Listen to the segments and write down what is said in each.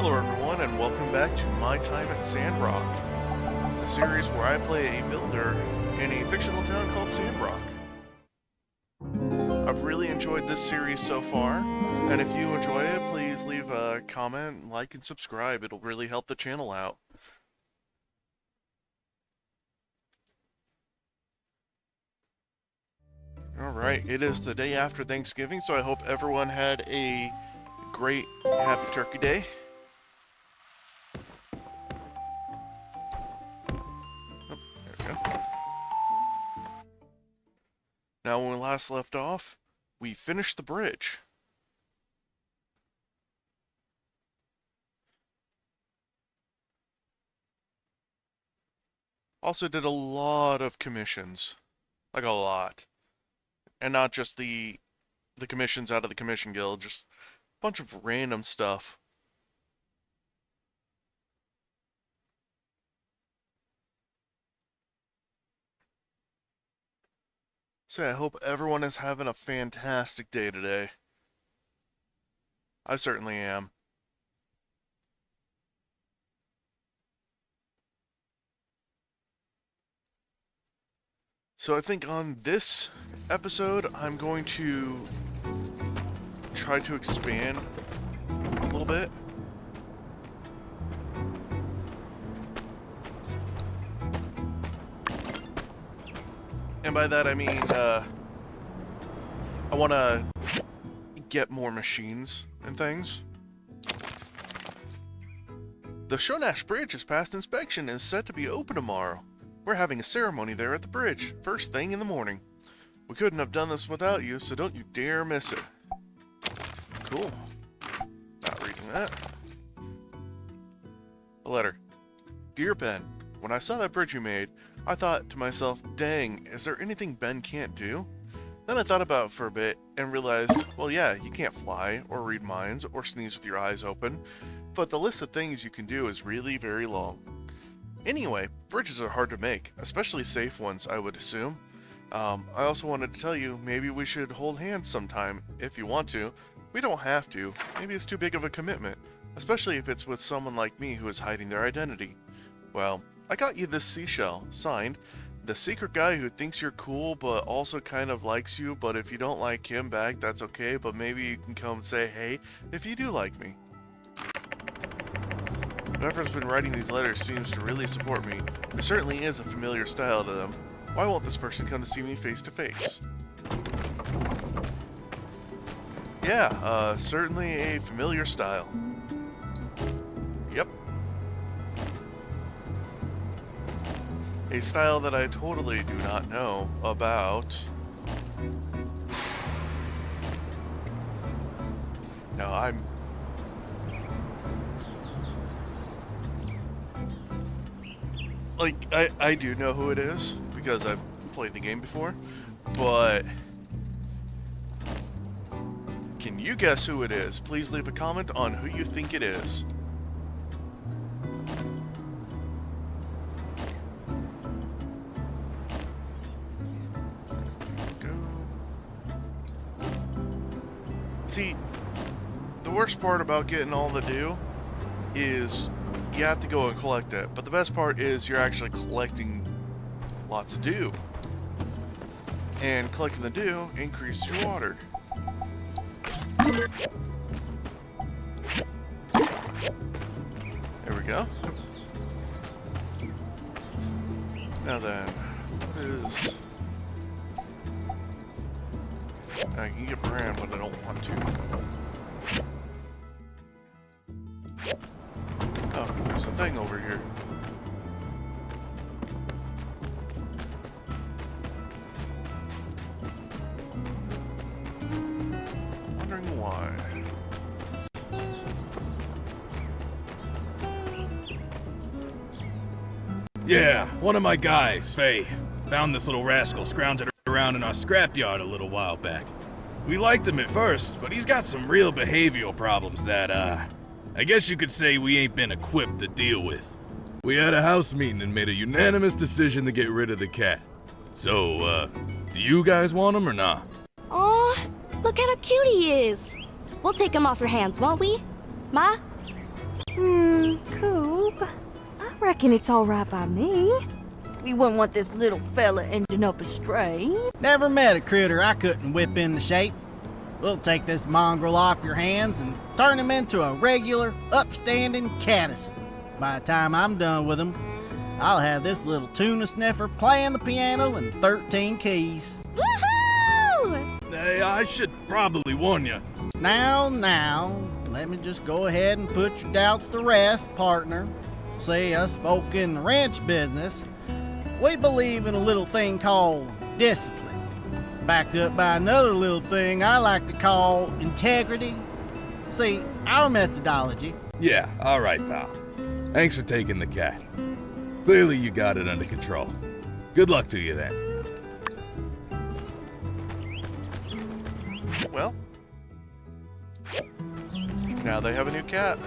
Hello everyone, and welcome back to My Time at Sandrock, the series where I play a builder in a fictional town called Sandrock. I've really enjoyed this series so far, and if you enjoy it, please leave a comment, like, and subscribe. It'll really help the channel out. Alright, it is the day after Thanksgiving, so I hope everyone had a great Happy Turkey Day. Now, when we last left off, we finished the bridge. Also did a lot of commissions. Like a lot. And not just the commissions out of the Commission Guild, just a bunch of random stuff. So I hope everyone is having a fantastic day today. I certainly am. So I think on this episode, I'm going to try to expand a little bit. And by that I mean, I want to get more machines and things. The SHONASH bridge has passed inspection and is set to be open tomorrow. We're having a ceremony there at the bridge, first thing in the morning. We couldn't have done this without you, so don't you dare miss it. Cool. Not reading that. A letter. Dear Ben, when I saw that bridge you made, I thought to myself, dang, is there anything Ben can't do? Then I thought about it for a bit and realized, well yeah, you can't fly, or read minds, or sneeze with your eyes open, but the list of things you can do is really very long. Anyway, bridges are hard to make, especially safe ones, I would assume. I also wanted to tell you, maybe we should hold hands sometime, if you want to. We don't have to. Maybe it's too big of a commitment, especially if it's with someone like me who is hiding their identity. Well, I got you this seashell, signed, the secret guy who thinks you're cool but also kind of likes you, but if you don't like him back, that's okay, but maybe you can come and say hey if you do like me. Whoever's been writing these letters seems to really support me. There certainly is a familiar style to them. Why won't this person come to see me face to face? Yeah, certainly a familiar style. Yep. A style that I totally do not know about. No, I do know who it is, because I've played the game before, but can you guess who it is? Please leave a comment on who you think it is. See, the worst part about getting all the dew is you have to go and collect it, but the best part is you're actually collecting lots of dew. And collecting the dew increases your water. There we go. Now then, what is... I can get brand, but I don't want to. Oh, there's a thing over here. Wondering why. Yeah, one of my guys, Faye, found this little rascal scrounging around in our scrapyard a little while back. We liked him at first, but he's got some real behavioral problems that, I guess you could say we ain't been equipped to deal with. We had a house meeting and made a unanimous decision to get rid of the cat. So, do you guys want him or not? Aw, look how cute he is. We'll take him off your hands, won't we? Ma? Coop, I reckon it's all right by me. We wouldn't want this little fella ending up astray. Never met a critter I couldn't whip into shape. We'll take this mongrel off your hands and turn him into a regular, upstanding caddis. By the time I'm done with him, I'll have this little tuna sniffer playing the piano in 13 keys. Woohoo! Hey, I should probably warn you. Now, let me just go ahead and put your doubts to rest, partner. See, us folk in the ranch business, we believe in a little thing called discipline, backed up by another little thing I like to call integrity. See, our methodology. Yeah, all right, pal. Thanks for taking the cat. Clearly you got it under control. Good luck to you then. Well, now they have a new cat.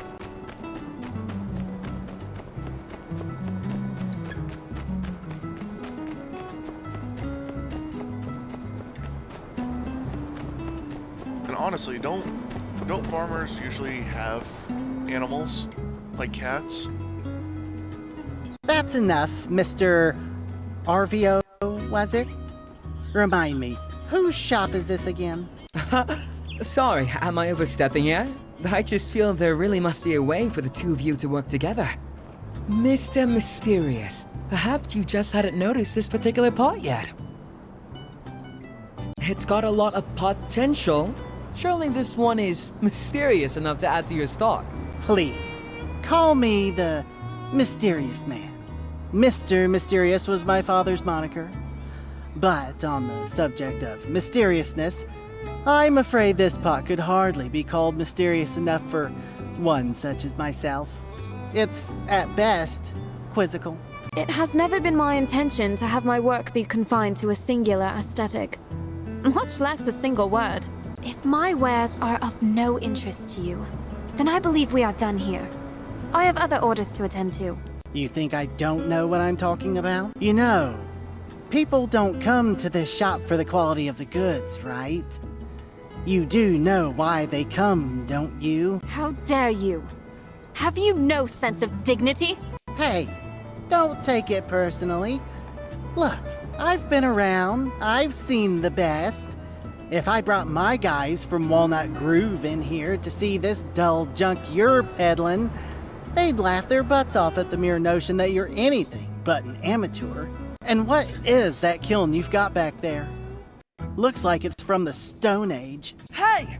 And honestly, don't farmers usually have animals like cats? That's enough, Mr. RVO, was it? Remind me, whose shop is this again? Sorry, am I overstepping yet? I just feel there really must be a way for the two of you to work together. Mr. Mysterious, perhaps you just hadn't noticed this particular part yet. It's got a lot of potential. Surely this one is mysterious enough to add to your stock. Please, call me the Mysterious Man. Mr. Mysterious was my father's moniker. But on the subject of mysteriousness, I'm afraid this pot could hardly be called mysterious enough for one such as myself. It's, at best, quizzical. It has never been my intention to have my work be confined to a singular aesthetic, much less a single word. If my wares are of no interest to you, then I believe we are done here. I have other orders to attend to. You think I don't know what I'm talking about? You know, people don't come to this shop for the quality of the goods, right? You do know why they come, don't you? How dare you? Have you no sense of dignity? Hey, don't take it personally. Look, I've been around. I've seen the best. If I brought my guys from Walnut Groove in here to see this dull junk you're peddling, they'd laugh their butts off at the mere notion that you're anything but an amateur. And what is that kiln you've got back there? Looks like it's from the Stone Age. Hey!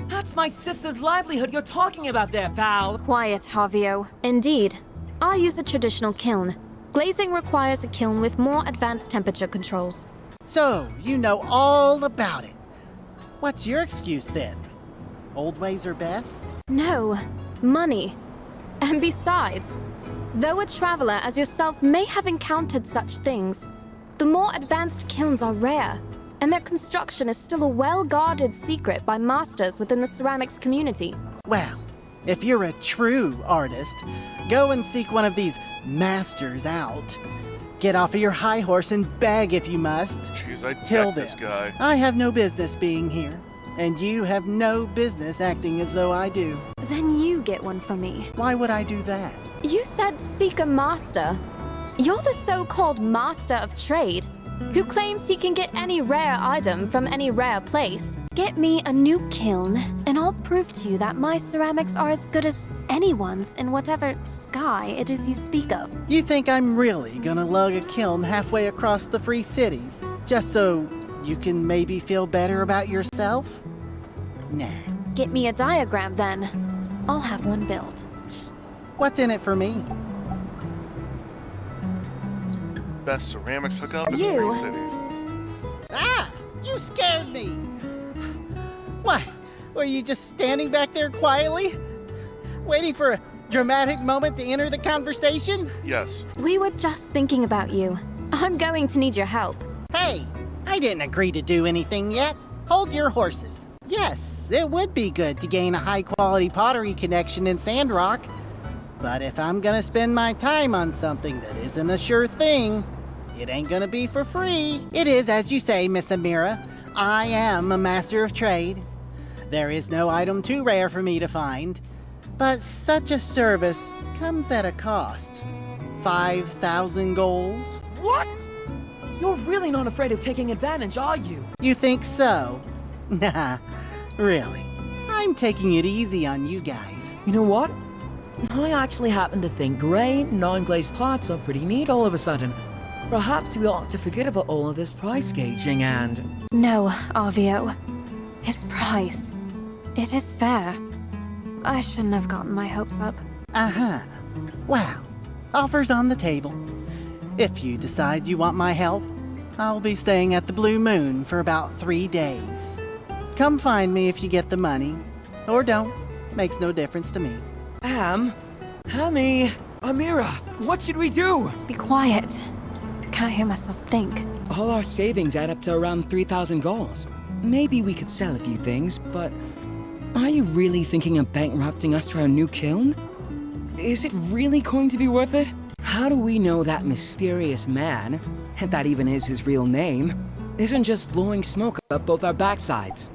That's my sister's livelihood you're talking about there, pal! Quiet, Javio. Indeed, I use a traditional kiln. Glazing requires a kiln with more advanced temperature controls. So, you know all about it. What's your excuse then? Old ways are best? No, money. And besides, though a traveler as yourself may have encountered such things, the more advanced kilns are rare, and their construction is still a well-guarded secret by masters within the ceramics community. Well, if you're a true artist, go and seek one of these masters out. Get off of your high horse and beg if you must. Jeez, I Till deck this then, guy. I have no business being here, and you have no business acting as though I do. Then you get one for me. Why would I do that? You said seek a master. You're the so-called master of trade, who claims he can get any rare item from any rare place. Get me a new kiln, and I'll prove to you that my ceramics are as good as anyone's in whatever sky it is you speak of. You think I'm really gonna lug a kiln halfway across the Free Cities, just so you can maybe feel better about yourself? Nah. Get me a diagram then. I'll have one built. What's in it for me? Best ceramics hookup in You. 3 cities. Ah! You scared me! What? Were you just standing back there quietly? Waiting for a dramatic moment to enter the conversation? Yes. We were just thinking about you. I'm going to need your help. Hey, I didn't agree to do anything yet. Hold your horses. Yes, it would be good to gain a high-quality pottery connection in Sandrock. But if I'm gonna spend my time on something that isn't a sure thing, it ain't gonna be for free. It is as you say, Miss Amira. I am a master of trade. There is no item too rare for me to find. But such a service comes at a cost. 5,000 golds? What? You're really not afraid of taking advantage, are you? You think so? Nah, really. I'm taking it easy on you guys. You know what? I actually happen to think gray, non-glazed parts are pretty neat all of a sudden. Perhaps we ought to forget about all of this price gauging and... No, Arvio. His price. It is fair. I shouldn't have gotten my hopes up. Uh-huh. Wow. Offers on the table. If you decide you want my help, I'll be staying at the Blue Moon for about 3 days. Come find me if you get the money. Or don't. Makes no difference to me. Hammy, Amira, what should we do? Be quiet. Can't hear myself think. All our savings add up to around 3,000 golds. Maybe we could sell a few things, but are you really thinking of bankrupting us to our new kiln? Is it really going to be worth it? How do we know that mysterious man, if that even is his real name, isn't just blowing smoke up both our backsides?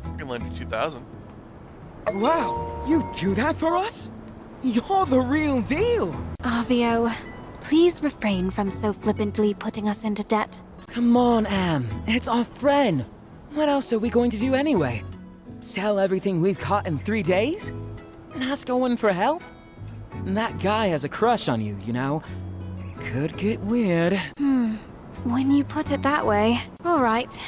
I can lend you 2,000. Wow, you do that for us? You're the real deal! Arvio, please refrain from so flippantly putting us into debt. Come on, Am. It's our friend. What else are we going to do anyway? Sell everything we've caught in 3 days? Ask going for help? That guy has a crush on you, you know. Could get weird. When you put it that way, all right.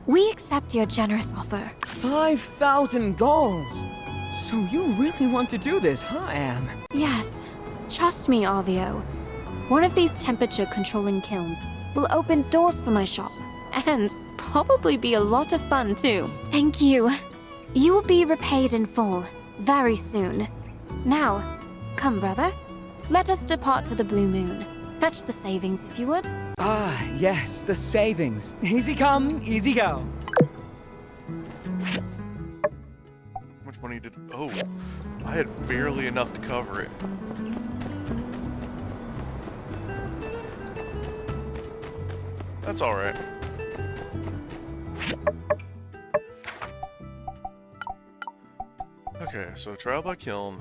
We accept your generous offer. 5,000 golds! So you really want to do this, huh, Am? Yes. Trust me, Arvio. One of these temperature-controlling kilns will open doors for my shop. And probably be a lot of fun, too. Thank you. You will be repaid in full, very soon. Now, come, brother. Let us depart to the Blue Moon. Fetch the savings, if you would. Ah, yes, the savings. Easy come, easy go. How much money did... Oh, I had barely enough to cover it. That's alright. Okay, so trial by kiln.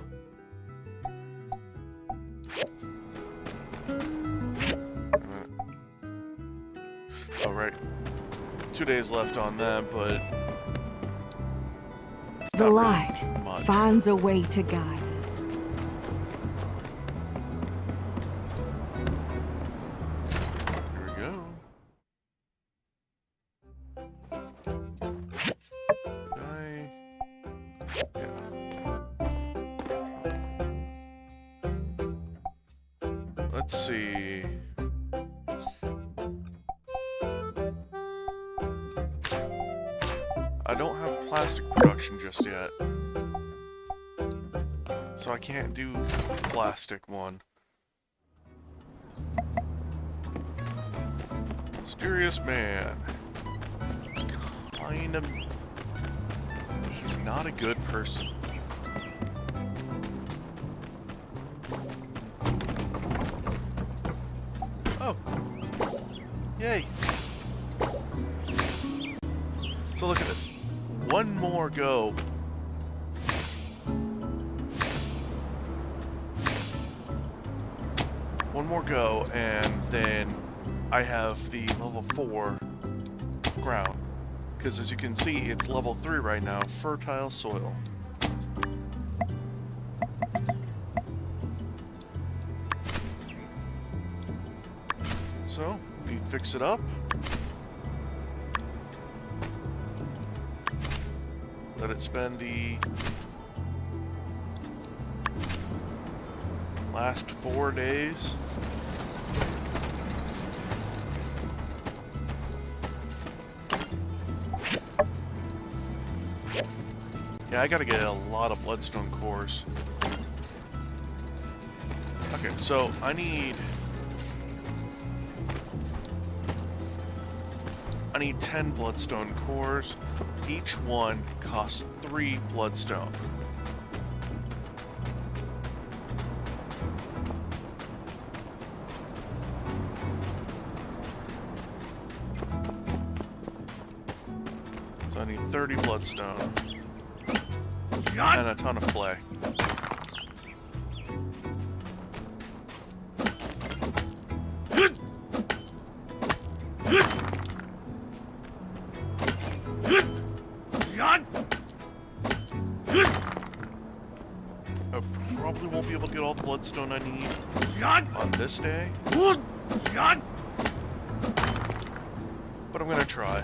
Alright. 2 days left on that, but... The light much. finds a way to guide us. Here we go. Let's see. I don't have plastic production just yet. So I can't do the plastic one. Mysterious man. He's kind of... He's not a good person. Oh. Yay. So look at this. One more go. One more go, and then I have the level 4 ground. Because as you can see, it's level 3 right now, fertile soil. So, we fix it up. Let it spend the last 4 days. Yeah, I gotta get a lot of bloodstone cores. Okay, so I need 10 bloodstone cores. Each one costs 3 bloodstone. So I need 30 bloodstone. And a ton of clay. I probably won't be able to get all the bloodstone I need on this day. But I'm gonna try.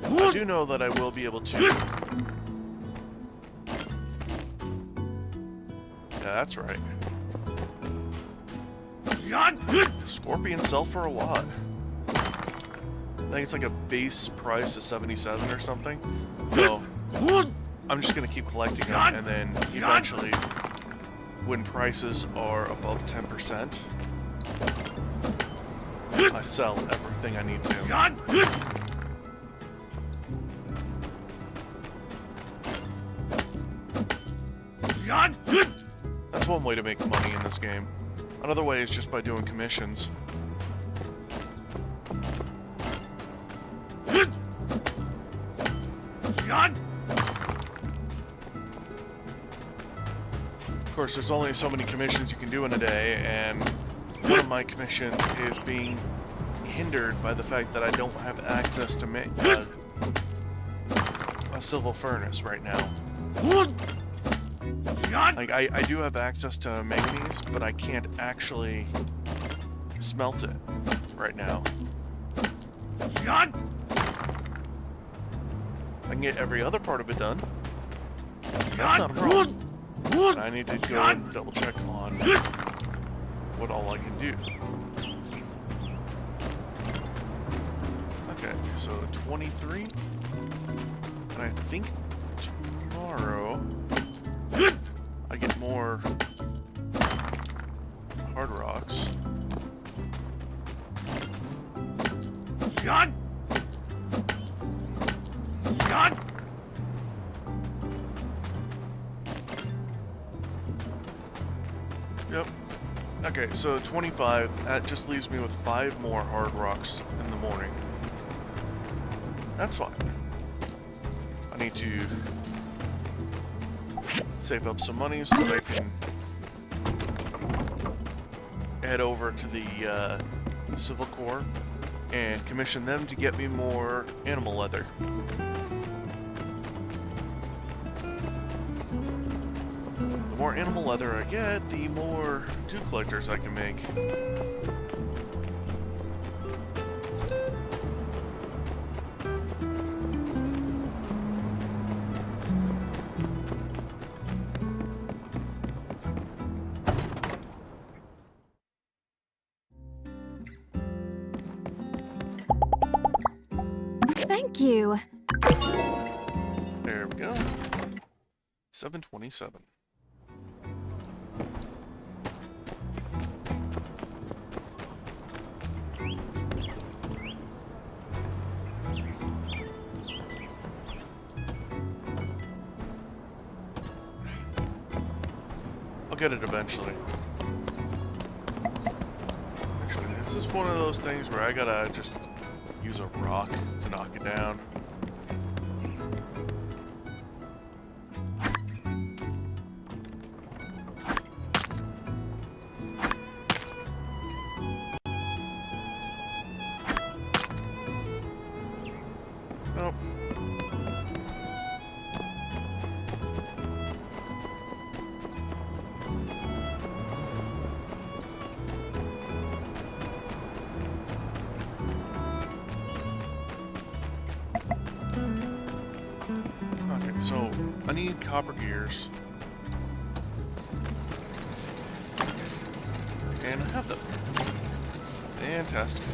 I do know that I will be able to. Yeah, that's right. Scorpions sell for a lot. I think it's like a base price of 77 or something. So I'm just gonna keep collecting them, and then eventually, when prices are above 10%, I sell everything I need to. That's one way to make money in this game. Another way is just by doing commissions. Of course, there's only so many commissions you can do in a day, and one of my commissions is being hindered by the fact that I don't have access to make a civil furnace right now. Like, I do have access to manganese, but I can't actually smelt it right now. I can get every other part of it done. That's not a problem. But I need to go and double check on what all I can do. Okay, so 23. And I think tomorrow I get more hard rocks. Yep. Okay, so 25, that just leaves me with 5 more hard rocks in the morning. That's fine. I need to save up some money so that I can head over to the Civil Corps and commission them to get me more animal leather. The more animal leather I get, the more dew collectors I can make. Thank you. There we go. 727. I'll get it eventually. Actually, this is one of those things where I gotta just use a rock to knock it down. Nope. Okay, so I need copper gears. And I have them. Fantastic.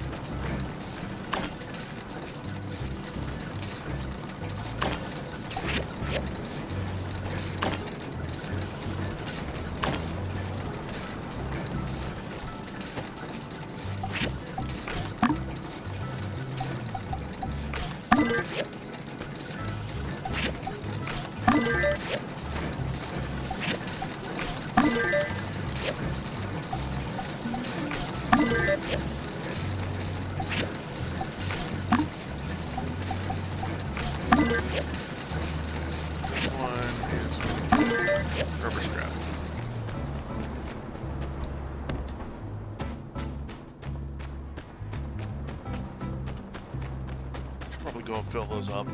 go and fill those up.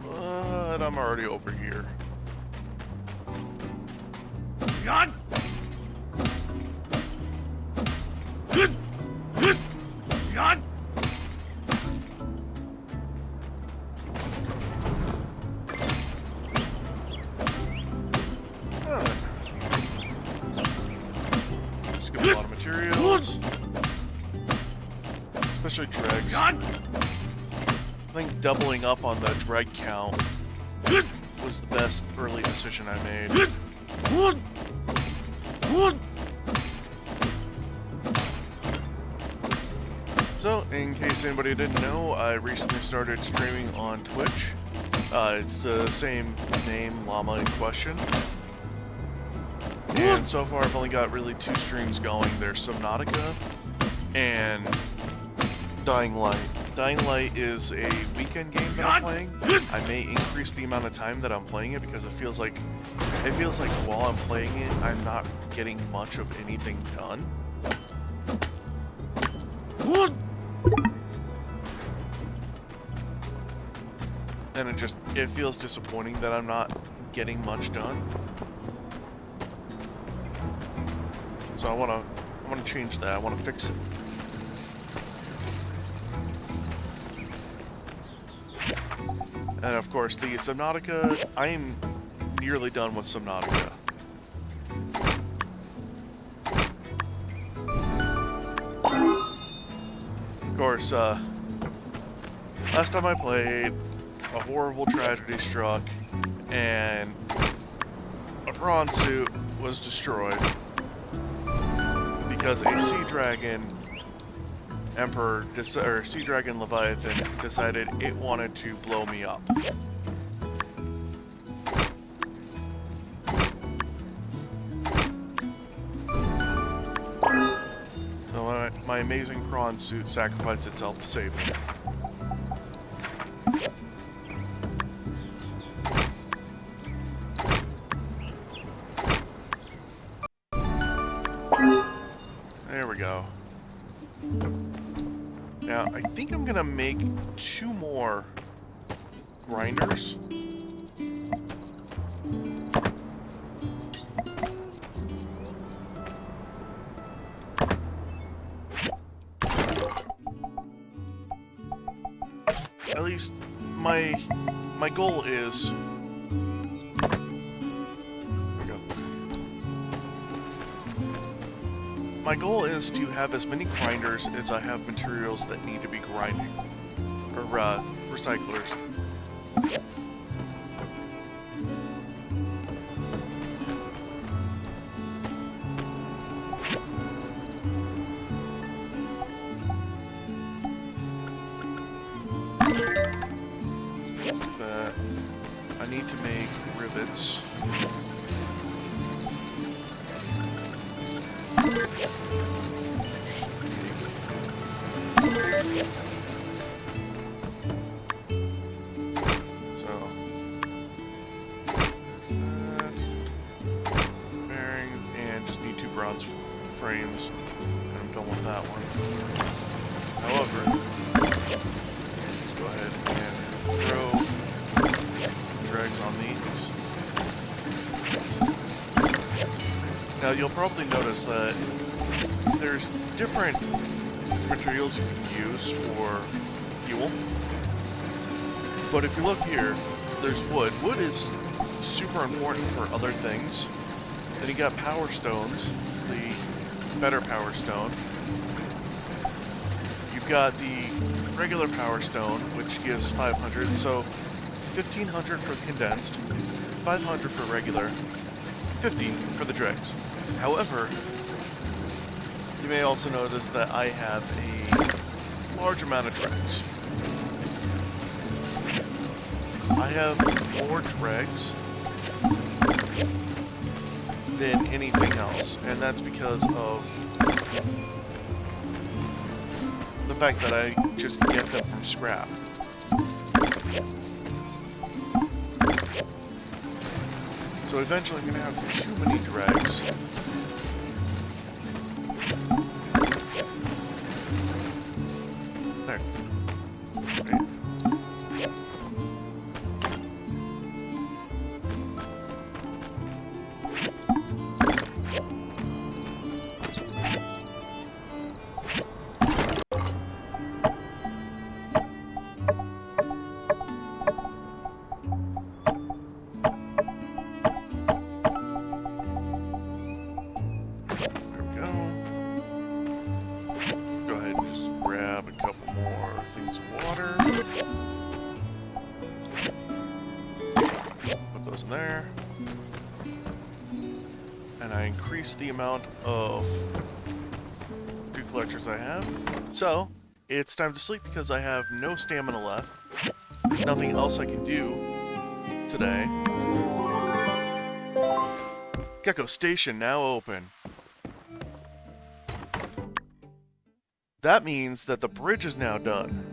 But I'm already over here. God! God! Skip a lot of materials. Especially dregs. I think doubling up on the dreg count was the best early decision I made. So, in case anybody didn't know, I recently started streaming on Twitch. It's the same name, LlamaInQuestion. And so far I've only got really 2 streams going. There's Subnautica and Dying Light. Dying Light is a weekend game that I'm playing. I may increase the amount of time that I'm playing it because it feels like while I'm playing it, I'm not getting much of anything done. And it feels disappointing that I'm not getting much done. So I wanna change that. I wanna fix it. And of course, the Subnautica, I am nearly done with Subnautica. Of course, last time I played, a horrible tragedy struck, and a prawn suit was destroyed because a sea dragon Emperor, or Sea Dragon Leviathan, decided it wanted to blow me up. So my amazing prawn suit sacrificed itself to save me. There we go. Now, I think I'm gonna make 2 more grinders. At least my goal is. There we go. My goal is to have as many grinders as I have materials that need to be grinding, or recyclers. But I need to make rivets. So, that, bearings, and just need 2 bronze frames, and I'm done with that one. However, let's go ahead and throw dregs on these. Now you'll probably notice that there's different materials you can use for fuel. But if you look here, there's wood. Wood is super important for other things. Then you got power stones, the better power stone. You've got the regular power stone, which gives 500, so 1500 for condensed, 500 for regular, 50 for the dregs. However, you may also notice that I have a large amount of dregs. I have more dregs than anything else, and that's because of the fact that I just get them from scrap. So eventually I'm going to have too many dregs. There. There. And I increase the amount of dew collectors I have. So, it's time to sleep because I have no stamina left. There's nothing else I can do today. Gecko Station now open. That means that the bridge is now done.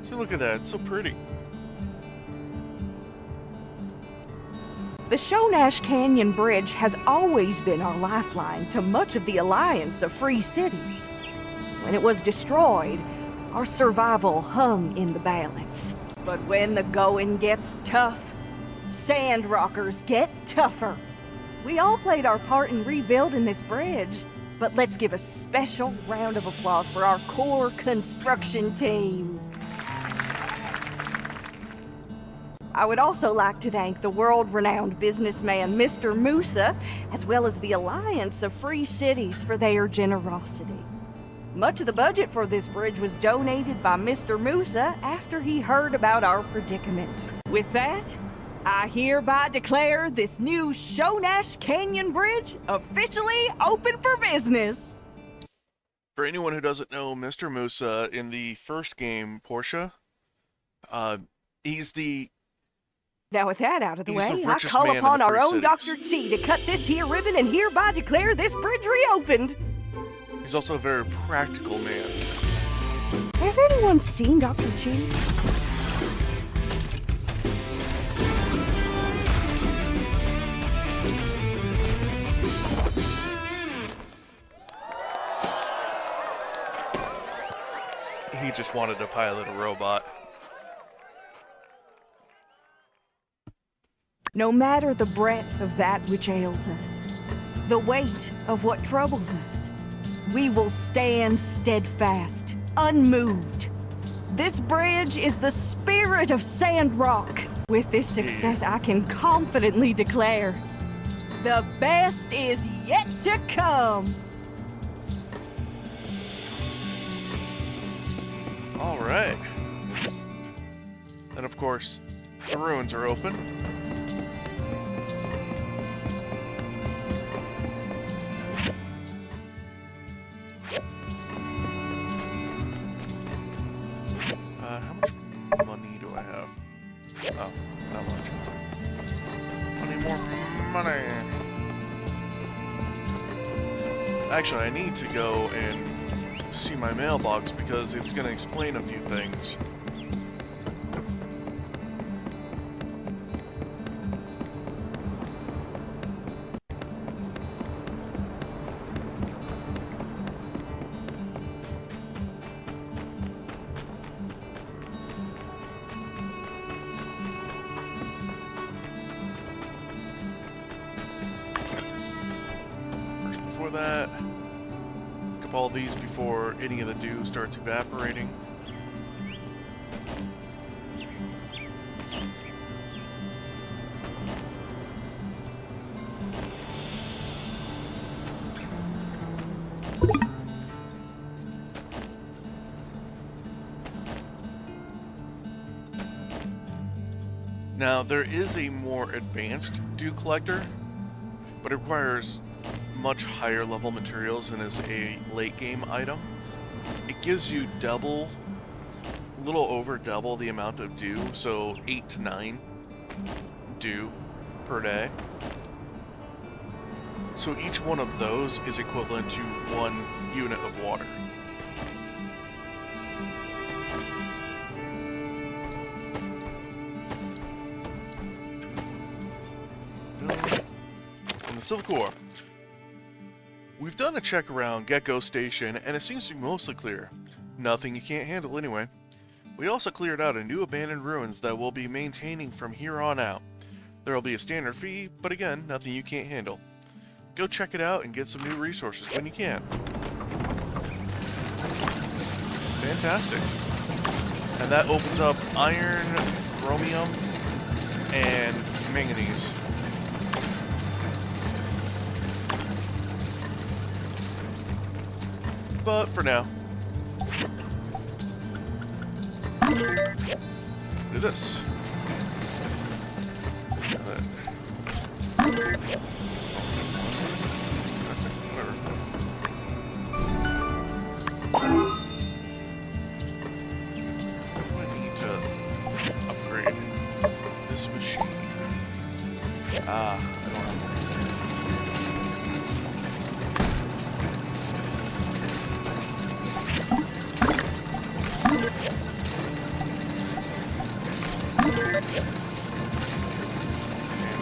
So look at that, it's so pretty. The SHONASH Canyon Bridge has always been our lifeline to much of the alliance of free cities. When it was destroyed, our survival hung in the balance. But when the going gets tough, Sandrockers get tougher. We all played our part in rebuilding this bridge, but let's give a special round of applause for our core construction team. I would also like to thank the world-renowned businessman Mr. Musa, as well as the Alliance of Free Cities for their generosity. Much of the budget for this bridge was donated by Mr. Musa after he heard about our predicament. With that, I hereby declare this new SHONASH Canyon Bridge officially open for business. For anyone who doesn't know Mr. Musa, in the first game, Portia, he's the... Now with that out of the He's the way, I richest call man in upon the our Free own Cities. Dr. T to cut this here ribbon and hereby declare this bridge reopened. He's also a very practical man. Has anyone seen Dr. T? He just wanted to pilot a robot. No matter the breadth of that which ails us, the weight of what troubles us, we will stand steadfast, unmoved. This bridge is the spirit of Sandrock. With this success, I can confidently declare, the best is yet to come. All right. And of course, the ruins are open. How much money do I have? Oh, not much. I need more money. Actually, I need to go and see my mailbox because it's going to explain a few things. First, before that, pick up all these before any of the dew starts evaporating. Now, there is a more advanced dew collector, but it requires much higher level materials and is a late game item. It gives you double, a little over double the amount of dew, so 8 to 9 dew per day. So each one of those is equivalent to 1 unit of water. On the Civil Corps. We've done a check around Gecko Station, and it seems to be mostly clear. Nothing you can't handle anyway. We also cleared out a new abandoned ruins that we'll be maintaining from here on out. There will be a standard fee, but again, nothing you can't handle. Go check it out and get some new resources when you can. Fantastic. And that opens up iron, chromium, and manganese. But for now, do this.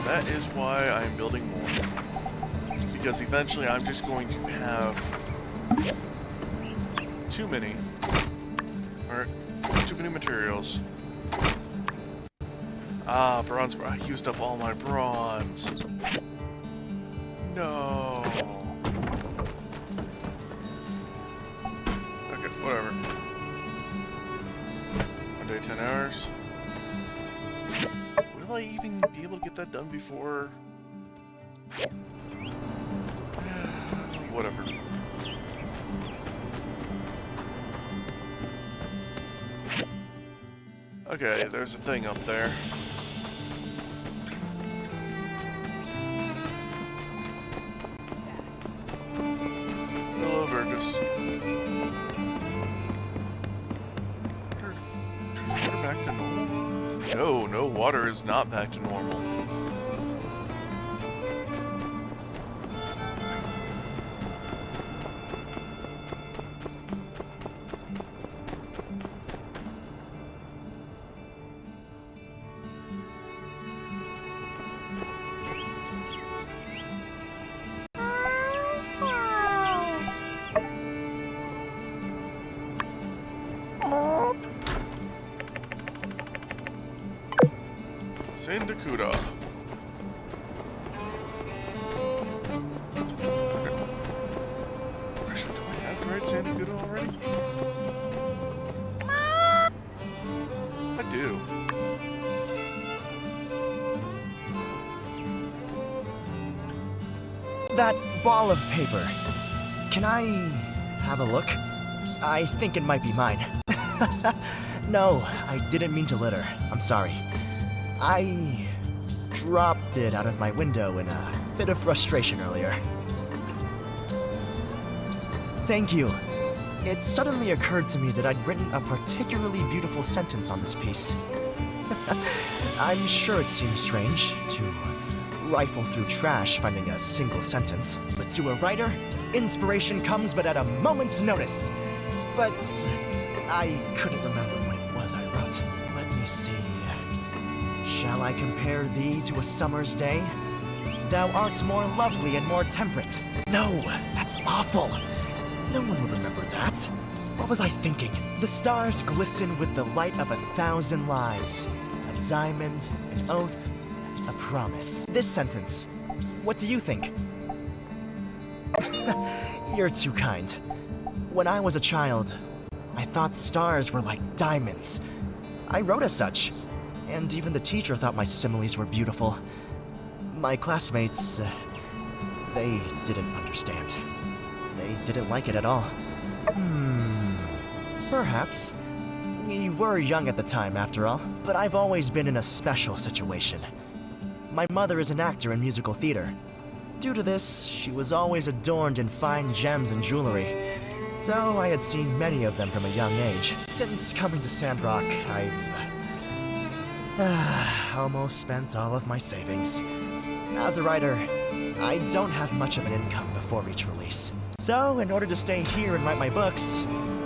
That is why I'm building more. Because eventually I'm just going to have too many materials. Ah, bronze. I used up all my bronze. No. Okay, whatever. 1 day, 10 hours. Will I even be able to get that done before? Whatever. Okay, there's a thing up there. Hello, Burgess. Water back to normal? No, water is not back to normal. Sandakuda. Actually, do I have dried Sandakuda already? I do. That ball of paper. Can I have a look? I think it might be mine. No, I didn't mean to litter. I'm sorry. I dropped it out of my window in a bit of frustration earlier. Thank you. It suddenly occurred to me that I'd written a particularly beautiful sentence on this piece. I'm sure it seems strange to rifle through trash finding a single sentence, but to a writer, inspiration comes but at a moment's notice. But I couldn't remember what it was I wrote. Let me see. Shall I compare thee to a summer's day? Thou art more lovely and more temperate. No, that's awful. No one would remember that. What was I thinking? The stars glisten with the light of 1,000 lives. A diamond, an oath, a promise. This sentence, what do you think? You're too kind. When I was a child, I thought stars were like diamonds. I wrote as such. And even the teacher thought my similes were beautiful. My classmates, they didn't understand. They didn't like it at all. Perhaps. We were young at the time, after all. But I've always been in a special situation. My mother is an actor in musical theater. Due to this, she was always adorned in fine gems and jewelry. So I had seen many of them from a young age. Since coming to Sandrock, I've almost spent all of my savings. As a writer, I don't have much of an income before each release. So, in order to stay here and write my books,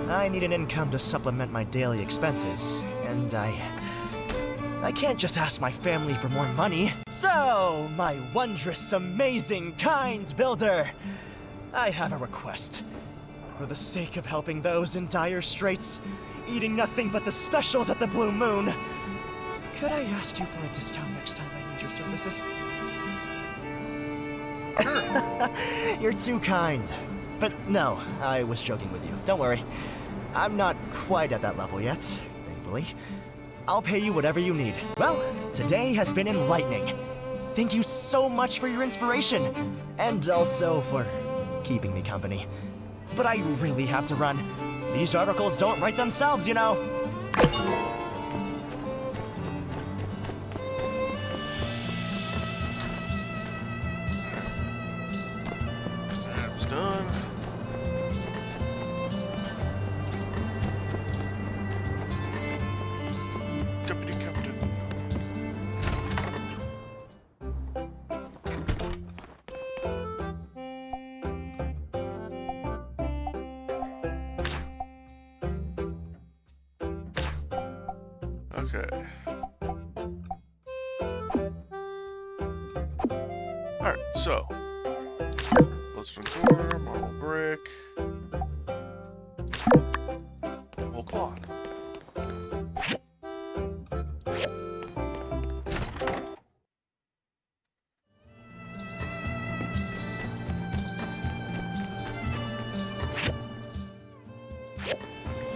I need an income to supplement my daily expenses. And I can't just ask my family for more money. So, my wondrous, amazing, kind builder, I have a request. For the sake of helping those in dire straits, eating nothing but the specials at the Blue Moon, could I ask you for a discount next time I need your services? You're too kind. But no, I was joking with you. Don't worry. I'm not quite at that level yet, thankfully. I'll pay you whatever you need. Well, today has been enlightening. Thank you so much for your inspiration, and also for keeping me company. But I really have to run. These articles don't write themselves, you know. That's done. Deputy Captain. Okay. Alright, so. Bloodstone core, marble brick. Wool cloth.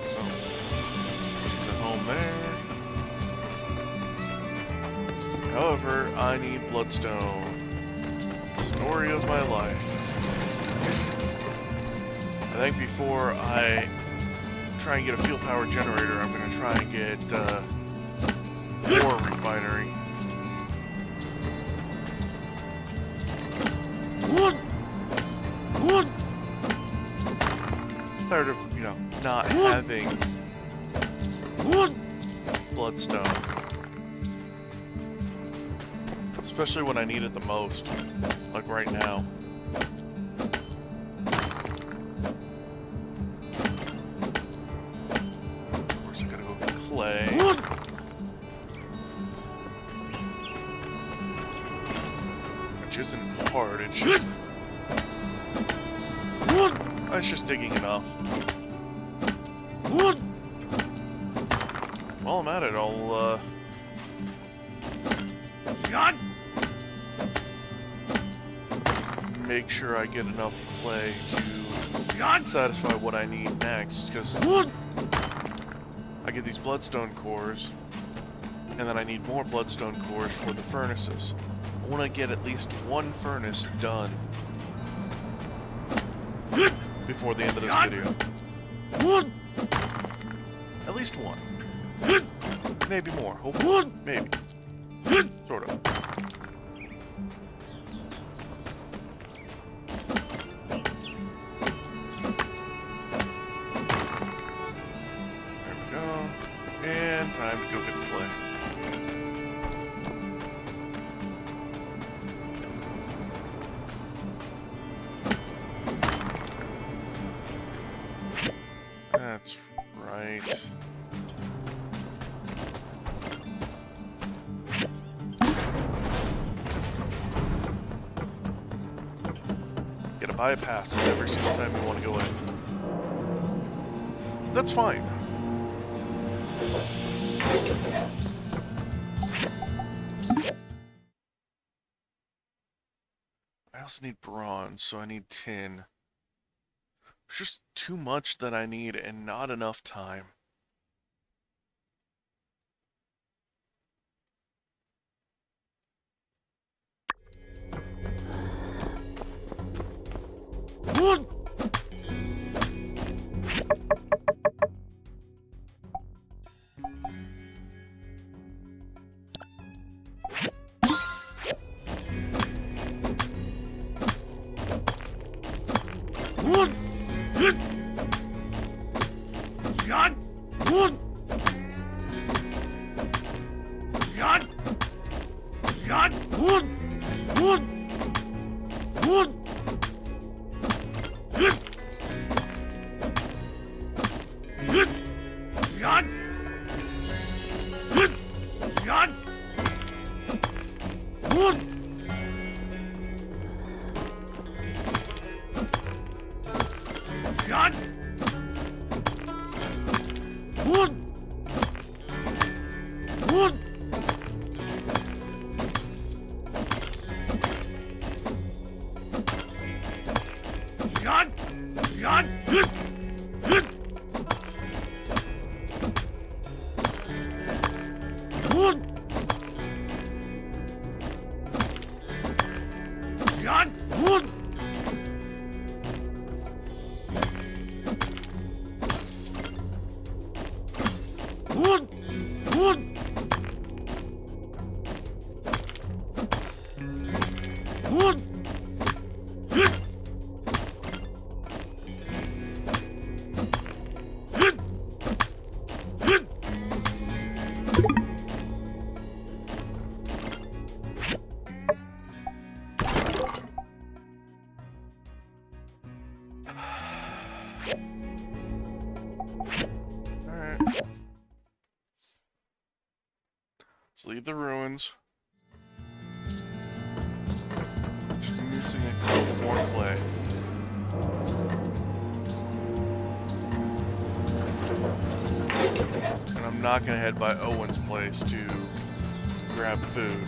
So, she's at home there. However, I need bloodstone. Story of my life. I think before I try and get a fuel power generator, I'm gonna try and get ore refinery. Tired of, not having bloodstone. Especially when I need it the most, like right now. Of course, I gotta go get clay. Which isn't hard, it's just... It's just digging enough. While I'm at it, I'll, make sure I get enough clay to satisfy what I need next, because I get these bloodstone cores, and then I need more bloodstone cores for the furnaces. I want to get at least one furnace done before the end of this video. At least one. Maybe more. Hopefully. Maybe. Sort of. There we go. And time to go get the clay. That's right. Get a bypass every single time you want to go in. That's fine. I also need bronze, so I need tin. There's just too much that I need and not enough time. God! Alright. Let's leave the ruins. Just missing a couple more clay. And I'm not gonna head by Owen's place to grab food.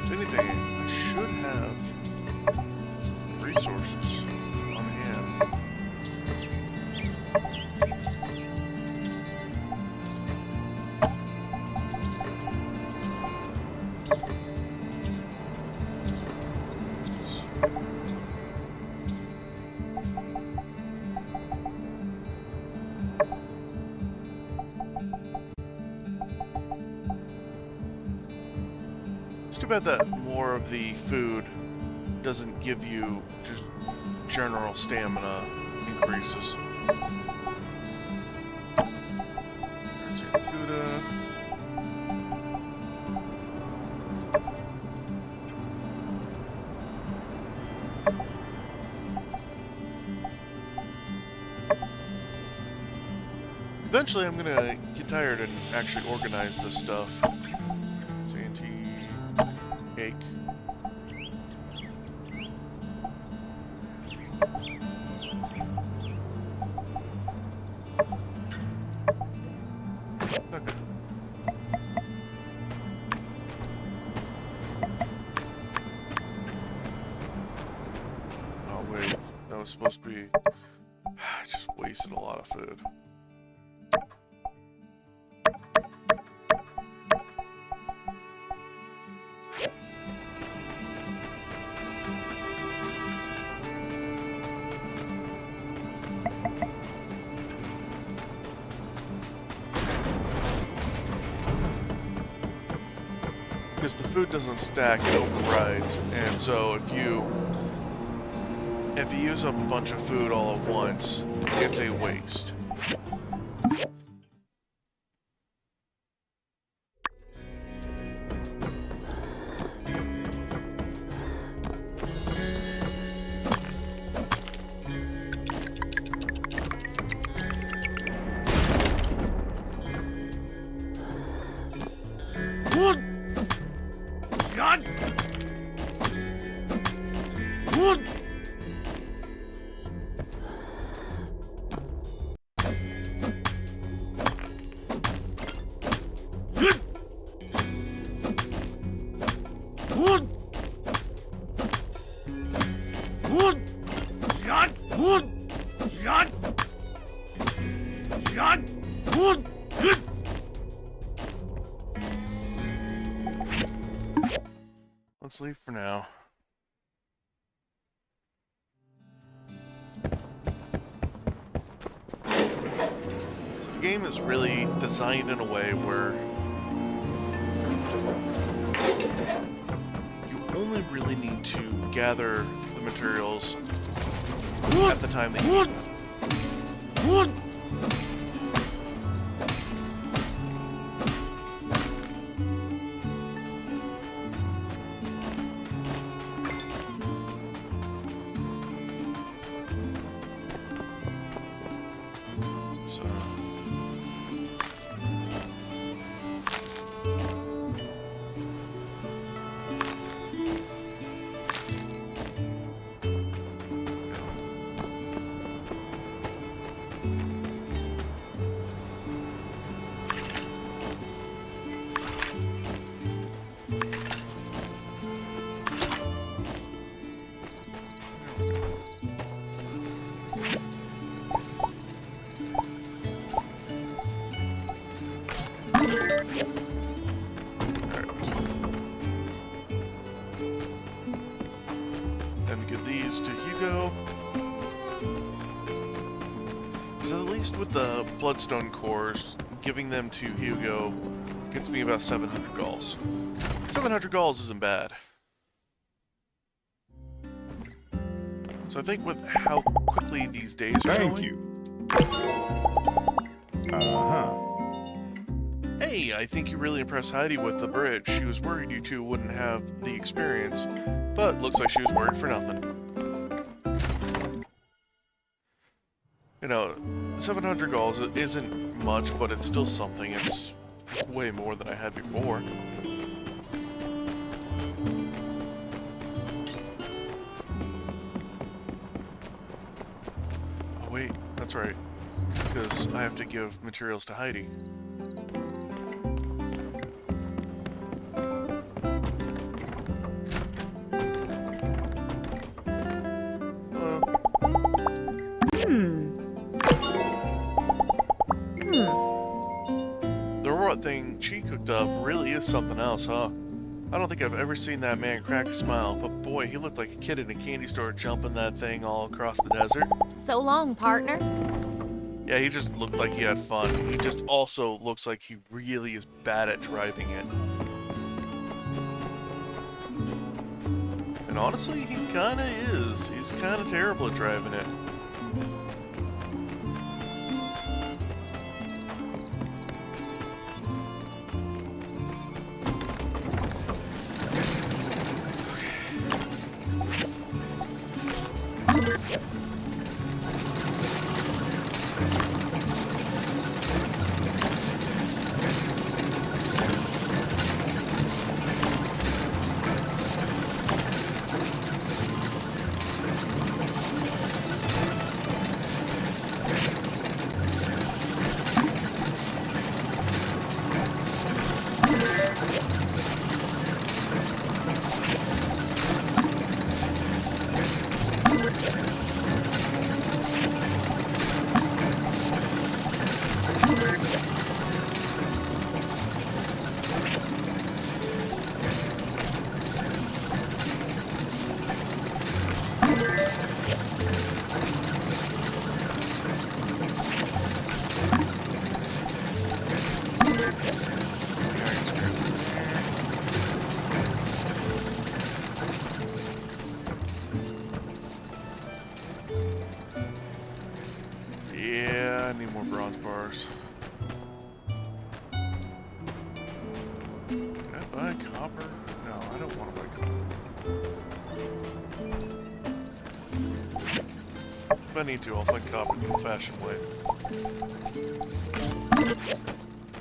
If anything, I should have resources on hand. It's too bad that more of the food doesn't give you just general stamina increases. Let's see, Gouda. Eventually, I'm gonna get tired and actually organize this stuff. Cake. Okay. Oh wait, that was supposed to be... I just wasted a lot of food. Because the food doesn't stack, it overrides, and so if you use up a bunch of food all at once, it's a waste. Let's leave for now. So the game is really designed in a way where you only really need to gather the materials at the time that you need them. least with the Bloodstone cores, giving them to Hugo gets me about 700 galls. 700 galls isn't bad. So I think with how quickly these days are Thank going... you. Uh-huh. Hey, I think you really impressed Heidi with the bridge. She was worried you two wouldn't have the experience, but looks like she was worried for nothing. You know, 700 galls isn't much, but it's still something. It's way more than I had before. Oh wait, that's right. Because I have to give materials to Heidi. The robot thing she cooked up really is something else, huh? I don't think I've ever seen that man crack a smile, but boy, he looked like a kid in a candy store jumping that thing all across the desert. So long, partner. Yeah, he just looked like he had fun. He just also looks like he really is bad at driving it. And honestly, he kinda is. He's kinda terrible at driving it. Yeah, I need more bronze bars. Can I buy copper? No, I don't want to buy copper. If I need to, I'll find copper the old-fashioned way.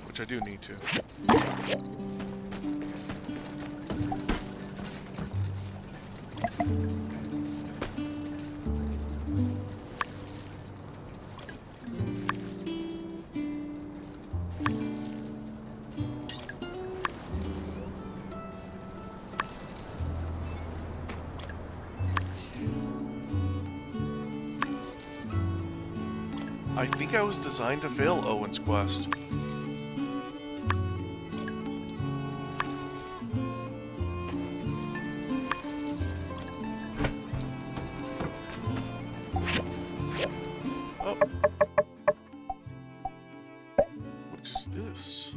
Which I do need to. I think I was designed to fail Owen's quest. Oh. What is this?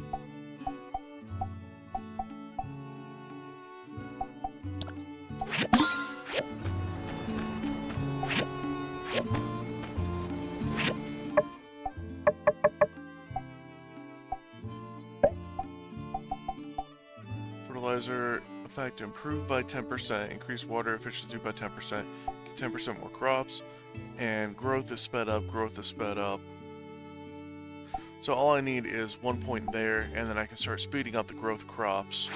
Fertilizer effect improved by 10%, increase water efficiency by 10%, get 10% more crops, and growth is sped up, growth is sped up. So all I need is 1 point there, and then I can start speeding up the growth of crops.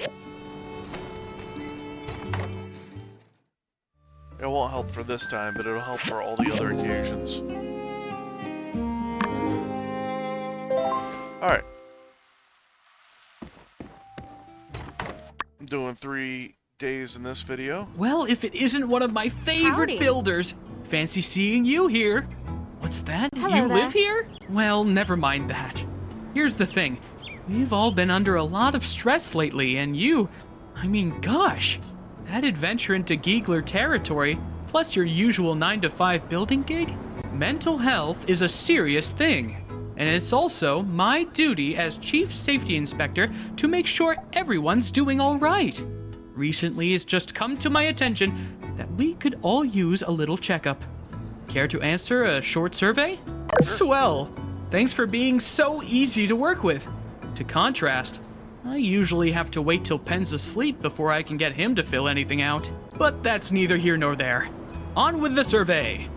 It won't help for this time, but it'll help for all the other occasions. Alright. I'm doing 3 days in this video. Well, if it isn't one of my favorite Howdy. builders. Fancy seeing you here. What's that? Hello you there. live here? Well, never mind that. Here's the thing. We've all been under a lot of stress lately, and I mean, gosh. That adventure into Giegler territory, plus your usual 9 to 5 building gig? Mental health is a serious thing, and it's also my duty as Chief Safety Inspector to make sure everyone's doing all right. Recently, it's just come to my attention that we could all use a little checkup. Care to answer a short survey? Swell! Thanks for being so easy to work with. To contrast, I usually have to wait till Penn's asleep before I can get him to fill anything out. But that's neither here nor there. On with the survey!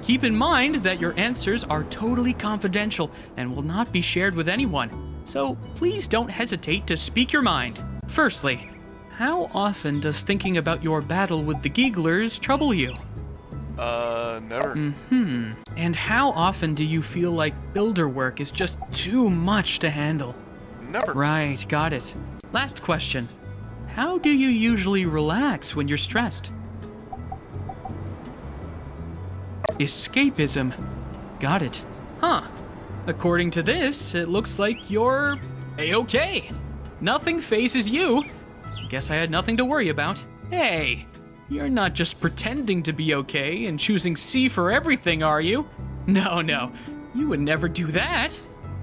Keep in mind that your answers are totally confidential and will not be shared with anyone, so please don't hesitate to speak your mind. Firstly, how often does thinking about your battle with the Geeglers trouble you? Never. And how often do you feel like builder work is just too much to handle? Never. Right, got it. Last question. How do you usually relax when you're stressed? Escapism. Got it. Huh. According to this, it looks like you're A-okay. Nothing phases you. Guess I had nothing to worry about. Hey, you're not just pretending to be okay and choosing C for everything, are you? No, you would never do that.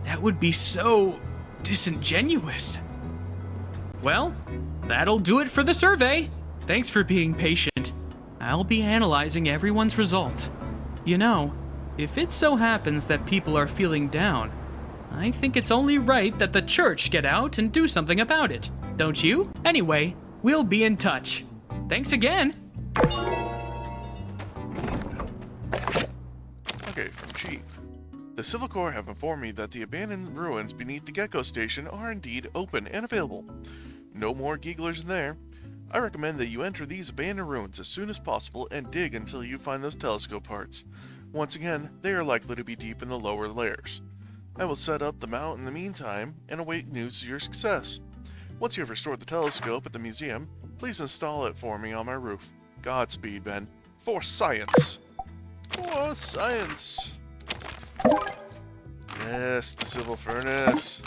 That would be so disingenuous. Well, that'll do it for the survey. Thanks for being patient. I'll be analyzing everyone's results. You know, if it so happens that people are feeling down, I think it's only right that the church get out and do something about it. Don't you? Anyway, we'll be in touch. Thanks again. Okay, from Chief. The Civil Corps have informed me that the abandoned ruins beneath the Gecko Station are indeed open and available. No more Geeglers in there. I recommend that you enter these abandoned ruins as soon as possible and dig until you find those telescope parts. Once again, they are likely to be deep in the lower layers. I will set up the mount in the meantime and await news of your success. Once you have restored the telescope at the museum, please install it for me on my roof. Godspeed, Ben. For science! For science! Yes, the civil furnace.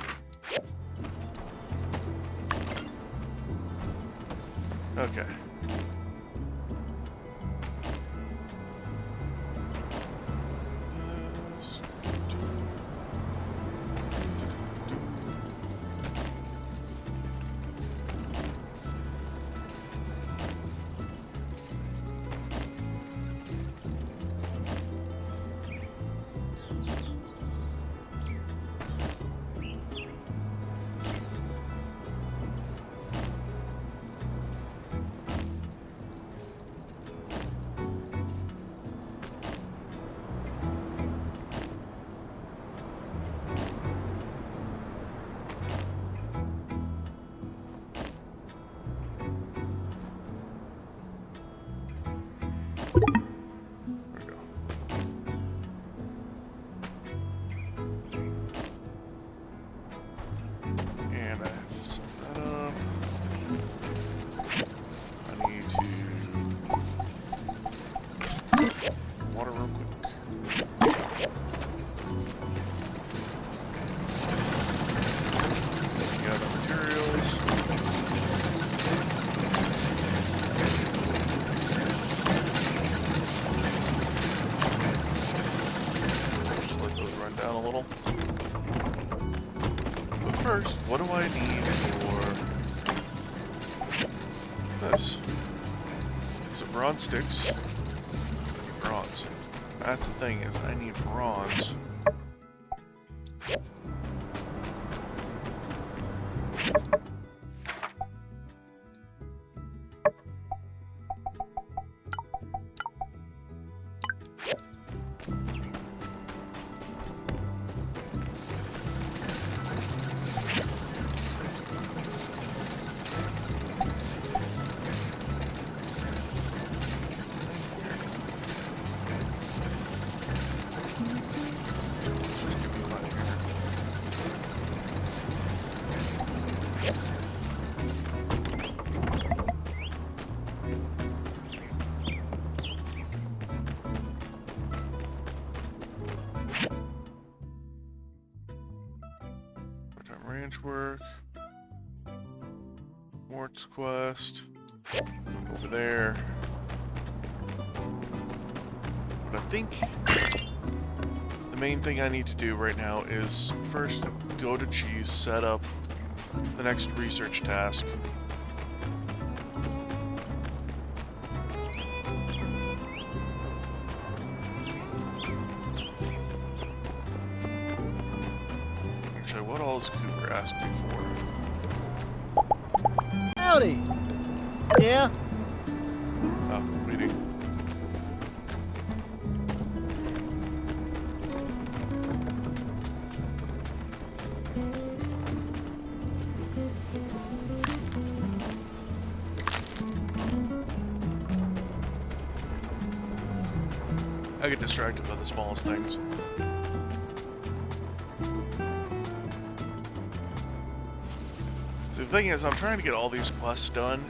Okay. First, what do I need for this? So bronze sticks. Bronze. That's the thing, is I need bronze. Ranch work. Mort's quest. Move over there. But I think main thing I need to do right now is first go to Cheese, set up the next research task. Actually, what all does Cooper ask me for? Howdy. Yeah? Oh, waiting. I get distracted by the smallest things. So the thing is, I'm trying to get all these quests done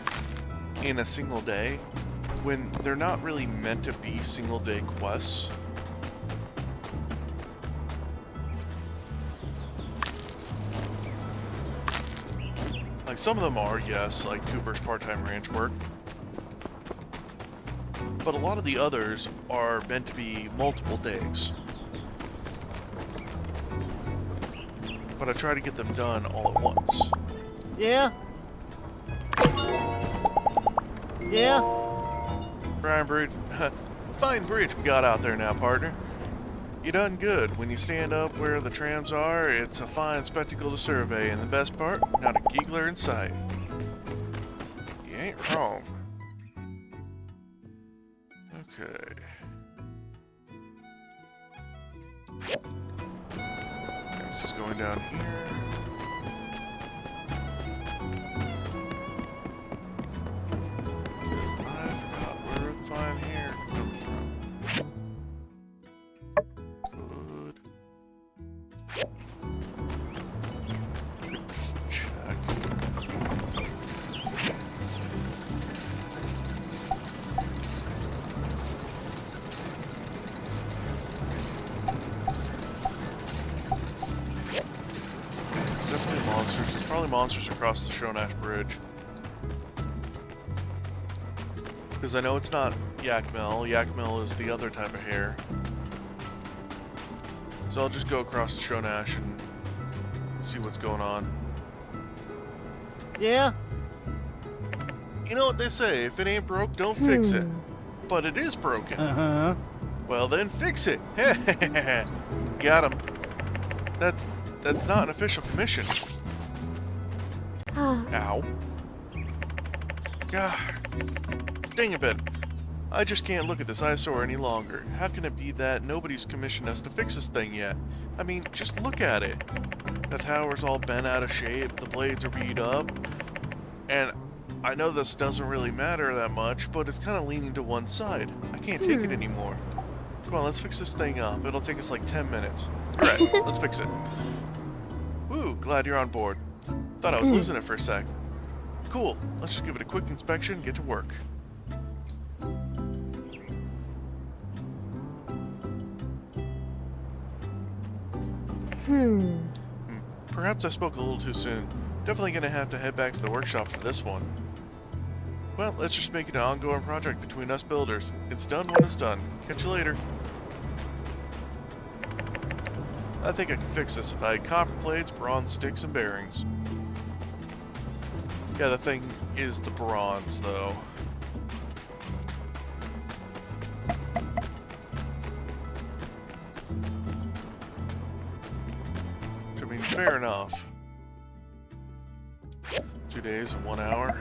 in a single day when they're not really meant to be single day quests. Like some of them are, yes, like Cooper's part-time ranch work. But a lot of the others are meant to be multiple days. But I try to get them done all at once. Yeah? Yeah? Brian Bridge, fine bridge we got out there now, partner. You done good. When you stand up where the trams are, it's a fine spectacle to survey, and the best part, not a giggler in sight. You ain't wrong. Okay. Next is going down here. I forgot where the fine hair comes from. Good. Check. It's definitely monsters. There's probably monsters across the SHONASH Bridge. Because I know it's not Yakmel. Yakmel is the other type of hare. So I'll just go across the SHONASH and see what's going on. Yeah? You know what they say, if it ain't broke, don't fix it. But it is broken. Uh-huh. Well then fix it. Got him. That's not an official commission. Ow. God. Dang it, Ben. I just can't look at this eyesore any longer. How can it be that nobody's commissioned us to fix this thing yet? I mean, just look at it. The tower's all bent out of shape, the blades are beat up, and I know this doesn't really matter that much, but it's kind of leaning to one side. I can't take it anymore. Come on, let's fix this thing up. It'll take us like 10 minutes. Alright, let's fix it. Woo, glad you're on board. Thought I was losing it for a sec. Cool, let's just give it a quick inspection and get to work. Perhaps I spoke a little too soon. Definitely gonna have to head back to the workshop for this one. Well, let's just make it an ongoing project between us builders. It's done when it's done. Catch you later. I think I could fix this if I had copper plates, bronze sticks, and bearings. Yeah, the thing is the bronze, though. Which, I mean, fair enough. 2 days and 1 hour.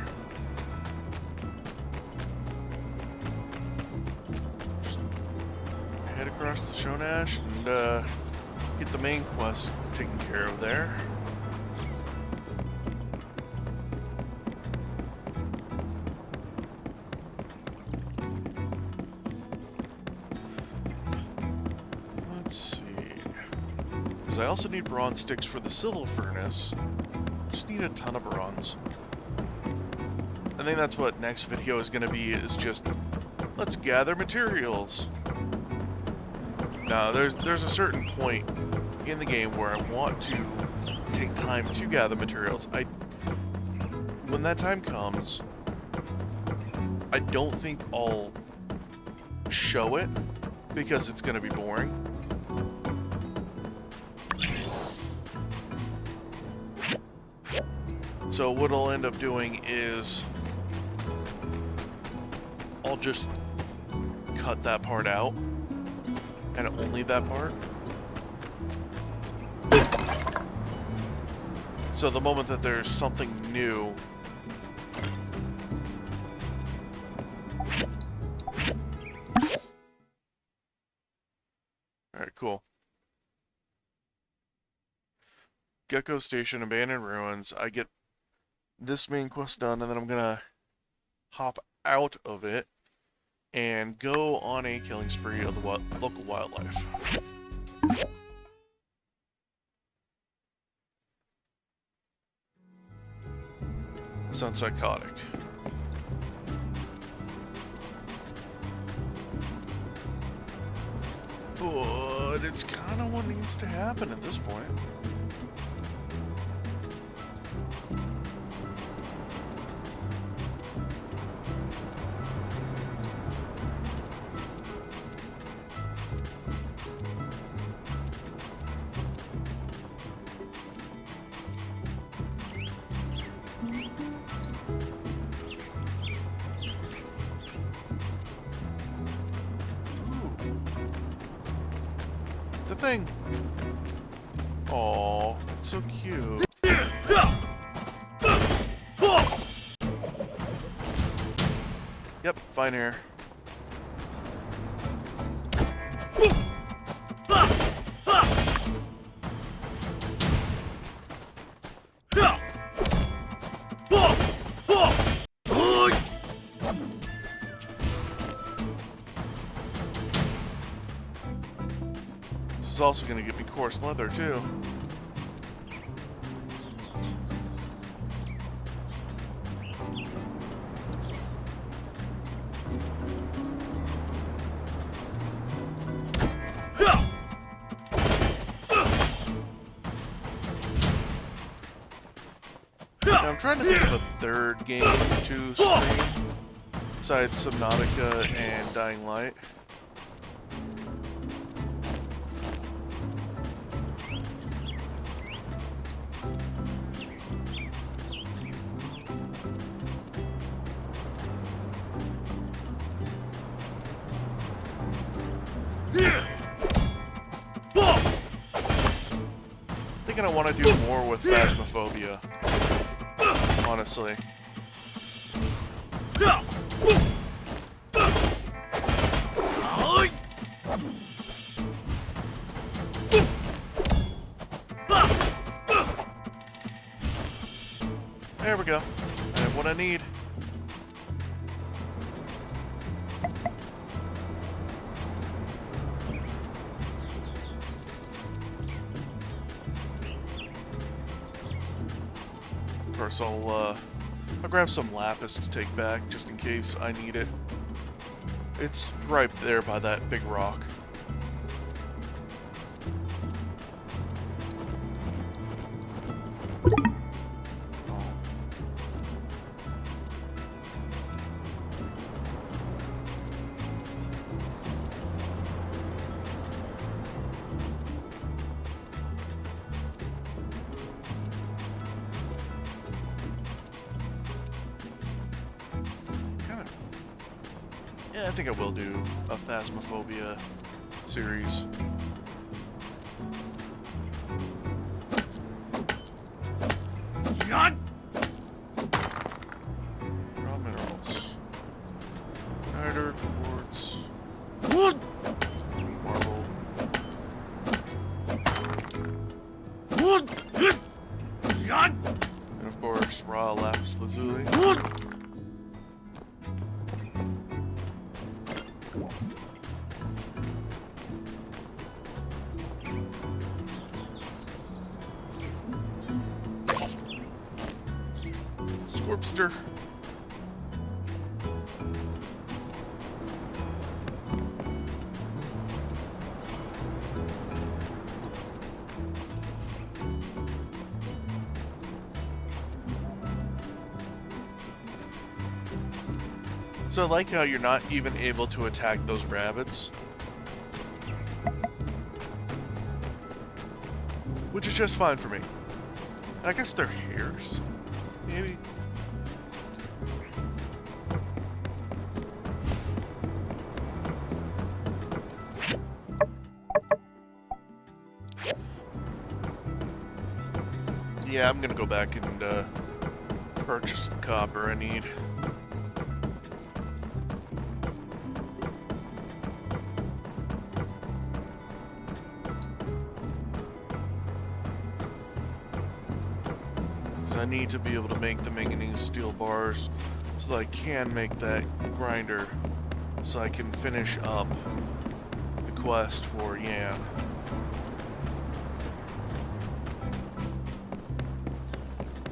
Just head across the SHONASH and, get the main quest taken care of there. Let's see. Because I also need bronze sticks for the civil furnace. Just need a ton of bronze. I think that's what next video is going to be, is just, let's gather materials. Now, there's a certain point in the game where I want to take time to gather materials. When that time comes, I don't think I'll show it because it's going to be boring. So what I'll end up doing is I'll just cut that part out, and only that part. So the moment that there's something new, alright, cool. Gecko Station, Abandoned Ruins. I get this main quest done, and then I'm gonna hop out of it and go on a killing spree of the local wildlife. Sounds psychotic. But it's kind of what needs to happen at this point. It's a thing. Aw, it's so cute. Yep, fine hair. This is also going to give me coarse leather, too. Now, I'm trying to think of a third game to stream besides Subnautica and Dying Light. I want to do more with Phasmophobia, honestly. There we go. I have what I need. Of course, I'll grab some lapis to take back just in case I need it. It's right there by that big rock. Yeah, I think I will do a Phasmophobia series. Raw minerals. Niter, quartz. Marble. And of course, raw lapis lazuli. Scorpster. So I like how you're not even able to attack those rabbits. Which is just fine for me. I guess they're hares. maybe. Yeah, I'm gonna go back and purchase the copper I need. So I need to be able to make the manganese steel bars so that I can make that grinder so I can finish up the quest for Yan.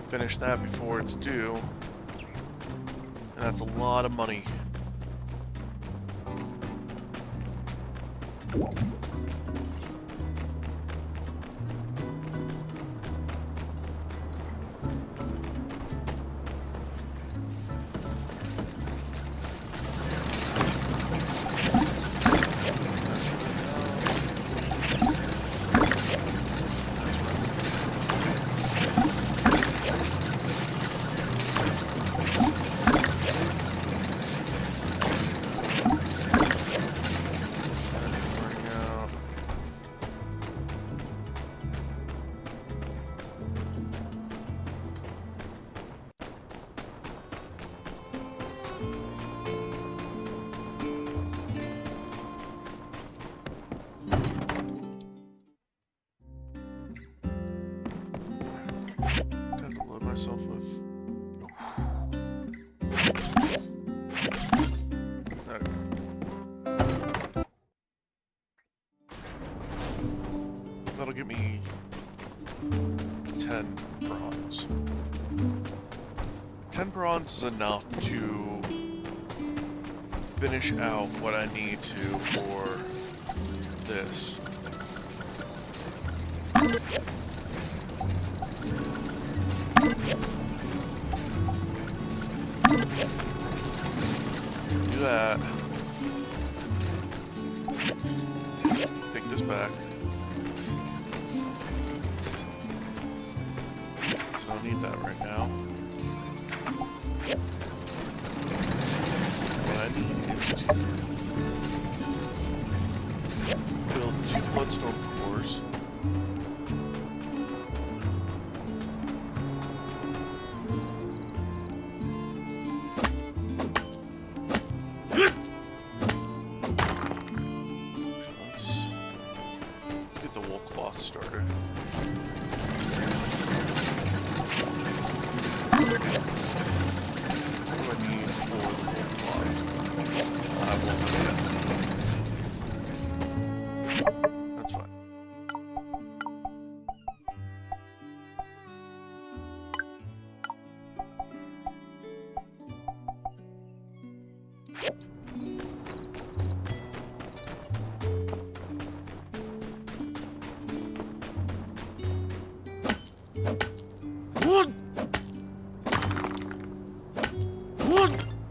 Finish that before it's due, and that's a lot of money. Time to load myself with. Okay. That'll give me 10 bronze. 10 bronze is enough to finish out what I need to for this. Do that. Just take this back. So I don't need that right now. What I need is to build 2 bloodstone cores. Let's get the wool cloth started. What do I need for the wool cloth? I won't do that. That's fine. What? God!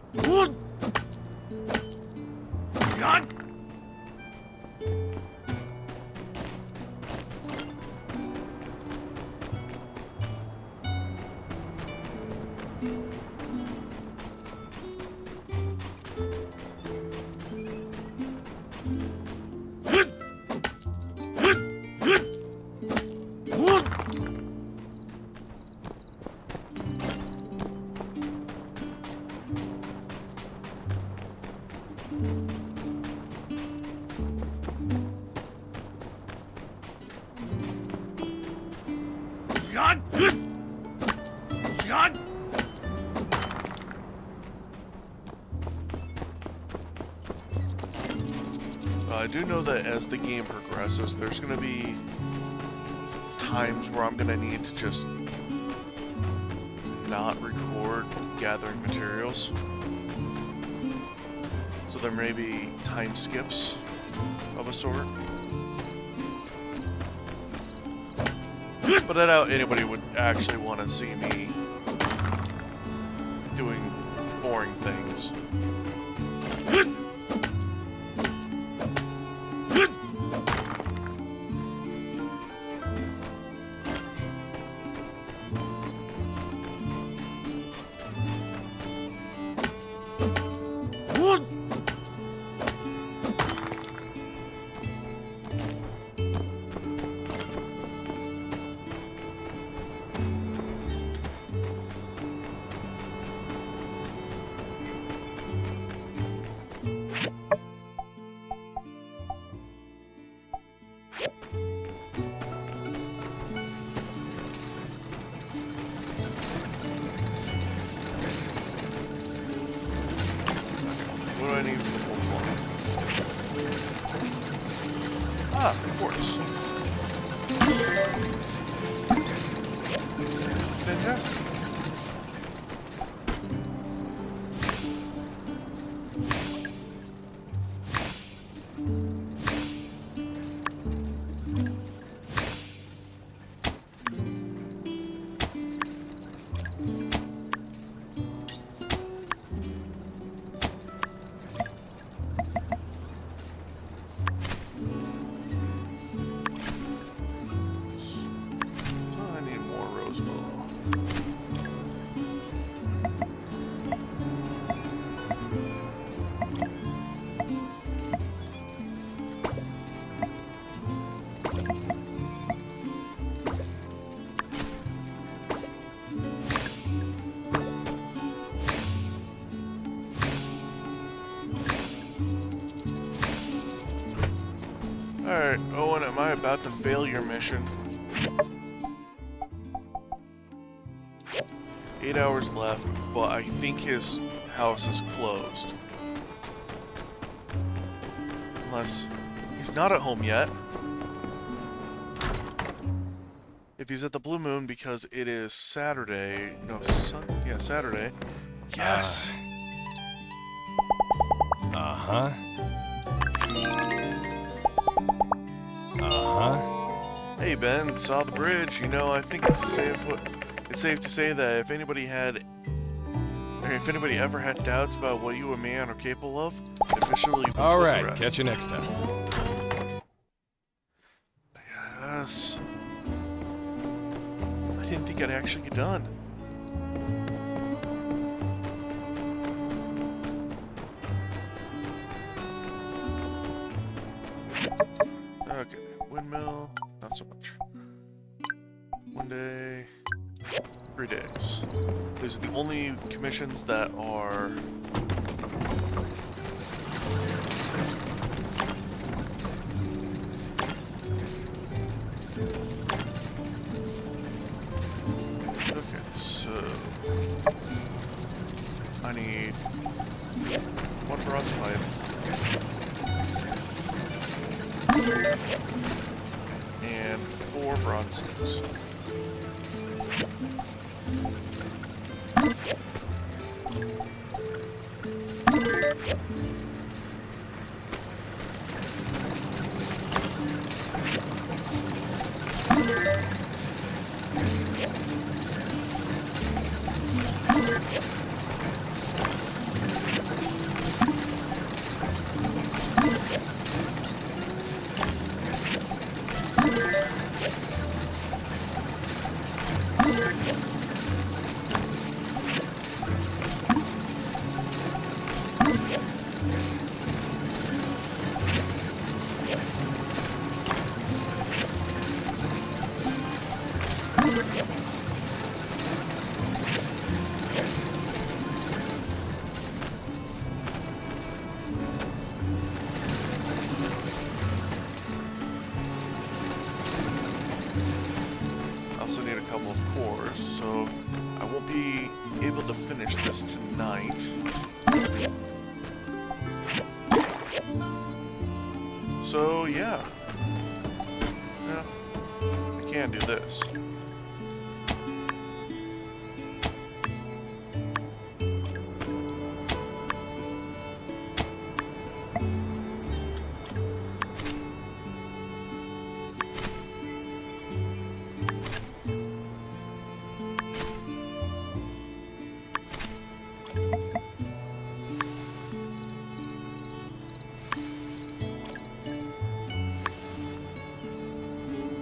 God! God! I do know that as the game progresses, there's going to be times where I'm going to need to just not record gathering materials. So there may be time skips of a sort. But I doubt anybody would actually want to see me doing boring things. quartz. Fantastic. Alright, Owen, am I about to fail your mission? 8 hours left, but I think his house is closed. Unless he's not at home yet. If he's at the Blue Moon because it is Saturday, no, yeah, Saturday. Yes! Uh-huh. Hey Ben, saw the bridge. You know, I think it's safe to say that if anybody ever had doubts about what you and man are capable of, officially we All put the right, rest. catch you next time. Yes. I didn't think I'd actually get done. Okay, windmill, not so much. 1 day, 3 days. These are the only commissions that are... Okay, so... I need 1 bronze pipe. And 4 bronze sticks. Also need a couple of cores, so I won't be able to finish this tonight. So yeah. I can do this.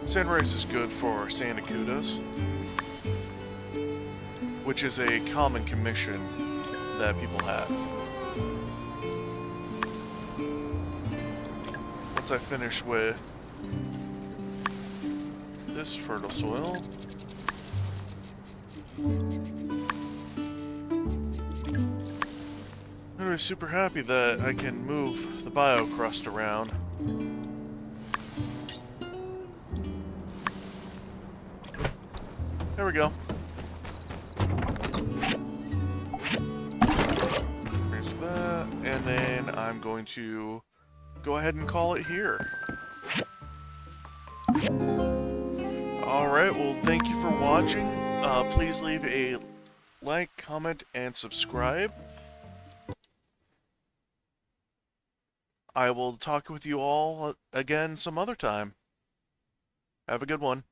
Sandrice is good for Sandakudas, which is a common commission that people have. Once I finish with this fertile soil, I'm super happy that I can move the biocrust around. There we go. Thanks for that. And then I'm going to go ahead and call it here. Alright, well, thank you for watching. Please leave a like, comment, and subscribe. I will talk with you all again some other time. Have a good one.